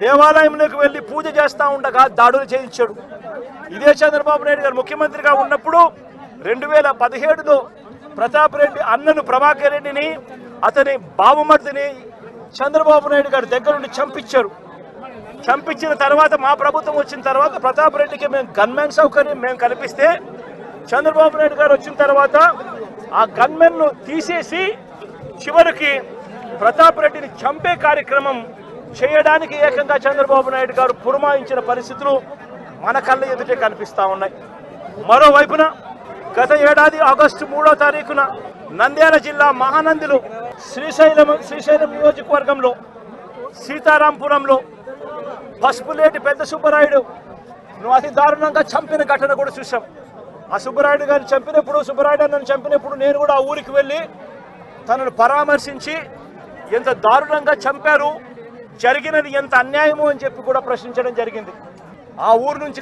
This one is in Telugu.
దేవాలయంలోకి వెళ్ళి పూజ చేస్తూ ఉండగా దాడులు చేయించాడు. ఇదే చంద్రబాబు నాయుడు గారు ముఖ్యమంత్రిగా ఉన్నప్పుడు 2017లో ప్రతాప్ రెడ్డి అన్నను ప్రభాకర్ రెడ్డిని అతని బావమర్దిని చంద్రబాబు నాయుడు గారి దగ్గర నుండి చంపించారు. చంపించిన తర్వాత మా ప్రభుత్వం వచ్చిన తర్వాత ప్రతాప్ రెడ్డికి మేము గన్మెన్ సౌకర్యం మేము కల్పిస్తే చంద్రబాబు నాయుడు గారు వచ్చిన తర్వాత ఆ గన్మెన్ను తీసేసి చివరికి ప్రతాప్ రెడ్డిని చంపే కార్యక్రమం చేయడానికి ఏకంగా చంద్రబాబు నాయుడు గారు పురమాయించిన పరిస్థితులు మన కళ్ళ ఎదుటే కనిపిస్తూ ఉన్నాయి. మరోవైపున గత ఏడాది ఆగస్టు 3వ తారీఖున నంద్యాల జిల్లా మహానందిలో శ్రీశైలం నియోజకవర్గంలో సీతారాంపురంలో పసుపులేటి పెద్ద సుబ్బరాయుడు అతి దారుణంగా చంపిన ఘటన కూడా చూసాం. ఆ సుబ్బరాయుడు గారిని చంపినప్పుడు, సుబ్బరాయుడు నన్ను చంపినప్పుడు నేను కూడా ఆ ఊరికి వెళ్ళి తనను పరామర్శించి ఎంత దారుణంగా చంపారు, జరిగినది ఎంత అన్యాయము అని చెప్పి కూడా ప్రశ్నించడం జరిగింది. ఆ ఊరు నుంచి